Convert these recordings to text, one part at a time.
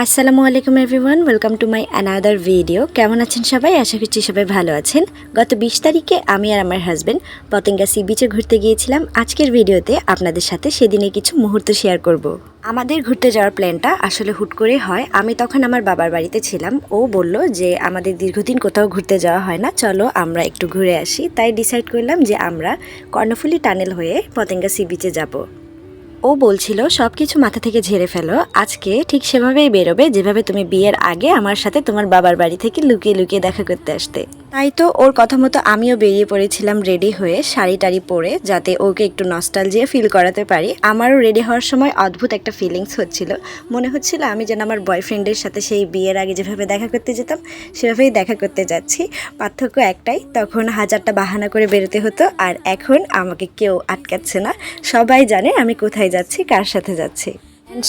আসসালামু আলাইকুম everyone, welcome to my another video. কেমন আছেন সবাই? আশা করছি সবাই ভালো আছেন। গত 20 তারিখে আমি আর আমার হাজব্যান্ড পতেঙ্গা সি বিচে ঘুরতে গিয়েছিলাম। আজকের ভিডিওতে আপনাদের সাথে সেদিনে কিছু মুহূর্ত শেয়ার করব। আমাদের ঘুরতে যাওয়ার প্ল্যানটা আসলে হুট করে হয়। আমি তখন আমার বাবার বাড়িতে ছিলাম। ও বলল যে আমাদের দীর্ঘদিন কোথাও ঘুরতে যাওয়া হয় না, চলো আমরা একটু ঘুরে আসি। তাই ডিসাইড করলাম যে আমরা কর্ণফুলী টানেল হয়ে পতেঙ্গা সি বিচে যাব। ও বলছিল সব কিছু মাথা থেকে ঝেড়ে ফেলো, আজকে ঠিক সেভাবেই বেরোবে যেভাবে তুমি বিয়ের আগে আমার সাথে তোমার বাবার বাড়ি থেকে লুকিয়ে লুকিয়ে দেখা করতে আসতে। তাই তো ওর কথা মতো আমিও বেরিয়ে পড়েছিলাম রেডি হয়ে, শাড়ি টাড়ি পরে, যাতে ওকে একটু নস্টালজিয়া ফিল করাতে পারি। আমারও রেডি হওয়ার সময় অদ্ভুত একটা ফিলিংস হচ্ছিল, মনে হচ্ছিল আমি যেন আমার বয়ফ্রেন্ডের সাথে সেই বিয়ের আগে যেভাবে দেখা করতে যেতাম সেভাবেই দেখা করতে যাচ্ছি। পার্থক্য একটাই, তখন হাজারটা বাহানা করে বেরোতে হতো, আর এখন আমাকে কেউ আটকাচ্ছে না। সবাই জানে আমি কোথায় যাচ্ছি, কার সাথে যাচ্ছি।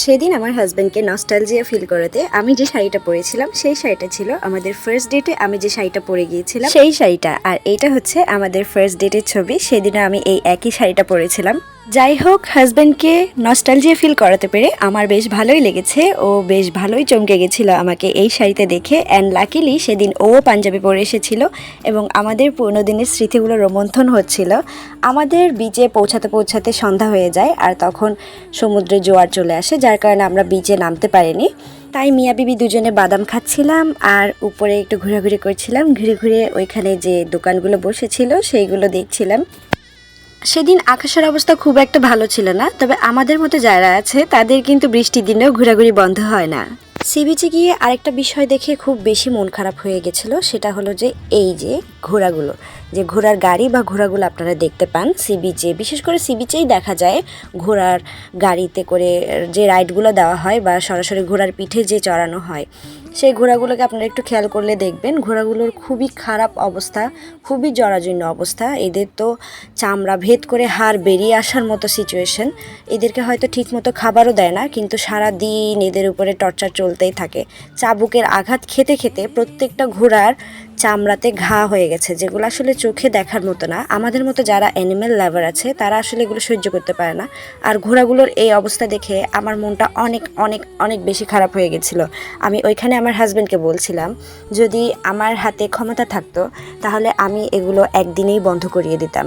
সেদিন আমার হাজব্যান্ডকে নস্টালজিয়া ফিল করাতে আমি যে শাড়িটা পরেছিলাম সেই শাড়িটা ছিল আমাদের ফার্স্ট ডেটে আমি যে শাড়িটা পরে গিয়েছিলাম সেই শাড়িটা, আর এইটা হচ্ছে আমাদের ফার্স্ট ডেটের ছবি। সেদিনও আমি এই একই শাড়িটা পরেছিলাম। যাই হোক, হাজব্যান্ডকে নস্টালজিয়া ফিল করাতে পেরে আমার বেশ ভালোই লেগেছে। ও বেশ ভালোই চমকে গেছিল আমাকে এই শাড়িতে দেখে। অ্যান্ড লাকিলি সেদিন ও পাঞ্জাবি পরে এসেছিল এবং আমাদের পুরনো দিনের স্মৃতিগুলো রোমন্থন হচ্ছিল। আমাদের বিচে পৌঁছাতে পৌঁছাতে সন্ধ্যা হয়ে যায়, আর তখন সমুদ্রে জোয়ার চলে আসে, যার কারণে আমরা বিচে নামতে পারিনি। তাই মিয়া বিবি দুজনে বাদাম খাচ্ছিলাম আর উপরে একটু ঘোরাঘুরি করছিলাম। ঘুরে ঘুরে ওইখানে যে দোকানগুলো বসেছিল সেইগুলো দেখছিলাম। সেদিন আকাশের অবস্থা খুব একটা ভালো ছিল না, তবে আমাদের মতো যারা আছে তাদের কিন্তু বৃষ্টির দিনেও ঘোরাঘুরি বন্ধ হয় না। সি বিচে গিয়ে আরেকটা বিষয় দেখে খুব বেশি মন খারাপ হয়ে গেছিলো, সেটা হলো যে এই যে ঘোড়াগুলো, যে ঘোড়ার গাড়ি বা ঘোড়াগুলো আপনারা দেখতে পান সি বিচে, বিশেষ করে সি বিচেই দেখা যায় ঘোড়ার গাড়িতে করে যে রাইডগুলো দেওয়া হয় বা সরাসরি ঘোড়ার পিঠে যে চড়ানো হয়, সেই ঘোড়াগুলোকে আপনারা একটু খেয়াল করলে দেখবেন ঘোড়াগুলোর খুবই খারাপ অবস্থা, খুবই জরাজীর্ণ অবস্থা। এদের তো চামড়া ভেদ করে হাড় বেরিয়ে আসার মতো সিচুয়েশন। এদেরকে হয়তো ঠিকমতো খাবারও দেয় না, কিন্তু সারা দিন এদের উপরে টর্চার চলতেই থাকে। চাবুকের আঘাত খেতে খেতে প্রত্যেকটা ঘোড়ার চামড়াতে ঘা হয়ে গেছে, যেগুলো আসলে চোখে দেখার মতো না। আমাদের মতো যারা অ্যানিম্যাল লাভার আছে তারা আসলে এগুলো সহ্য করতে পারে না। আর ঘোড়াগুলোর এই অবস্থা দেখে আমার মনটা অনেক অনেক অনেক বেশি খারাপ হয়ে গেছিলো। আমি ওইখানে আমার হাজব্যান্ডকে বলছিলাম যদি আমার হাতে ক্ষমতা থাকতো তাহলে আমি এগুলো একদিনেই বন্ধ করিয়ে দিতাম।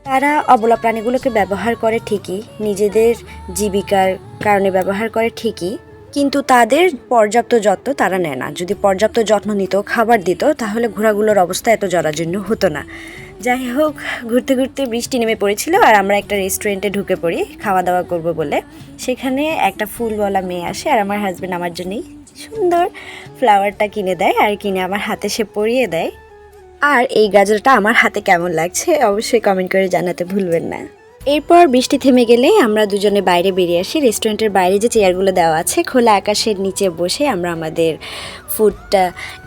তারা অবলা প্রাণীগুলোকে ব্যবহার করে ঠিকই, নিজেদের জীবিকার কারণে ব্যবহার করে ঠিকই, কিন্তু তাদের পর্যাপ্ত যত্ন তারা নেয় না। যদি পর্যাপ্ত যত্ন নিত, খাবার দিত, তাহলে ঘোড়াগুলোর অবস্থা এত জরাজীর্ণ হতো না। যাই হোক, ঘুরতে ঘুরতে বৃষ্টি নেমে পড়েছিল আর আমরা একটা রেস্টুরেন্টে ঢুকে পড়ি খাওয়া দাওয়া করব বলে। সেখানে একটা ফুলওয়ালা মেয়ে আসে আর আমার হাজব্যান্ড আমার জন্যই সুন্দর ফ্লাওয়ারটা কিনে দেয় আর কিনে আমার হাতে সে পরিয়ে দেয়। আর এই গাজরটা আমার হাতে কেমন লাগছে অবশ্যই কমেন্ট করে জানাতে ভুলবেন না। এরপর বৃষ্টি থেমে গেলে আমরা দুজনে বাইরে বেরিয়ে আসি। রেস্টুরেন্টের বাইরে যে চেয়ারগুলো দেওয়া আছে খোলা আকাশের নিচে বসে আমরা আমাদের ফুডটা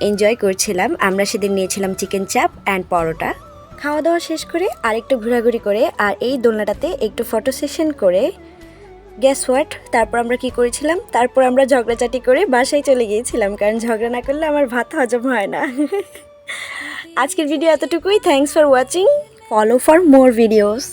এনজয় করছিলাম। আমরা সেদিন নিয়েছিলাম চিকেন চাপ অ্যান্ড পরোটা। খাওয়া দাওয়া শেষ করে আরেকটু ঘোরাঘুরি করে আর এই দোলনাটাতে একটু ফটো সেশন করে গ্যাস হোয়াট, তারপর আমরা কি করেছিলাম, তারপর আমরা ঝগড়াঝাটি করে বাসায় চলে গিয়েছিলাম, কারণ ঝগড়া না করলে আমার ভাত হজম হয় না। আজকের ভিডিও এতটুকুই। Thanks for watching, follow for more videos.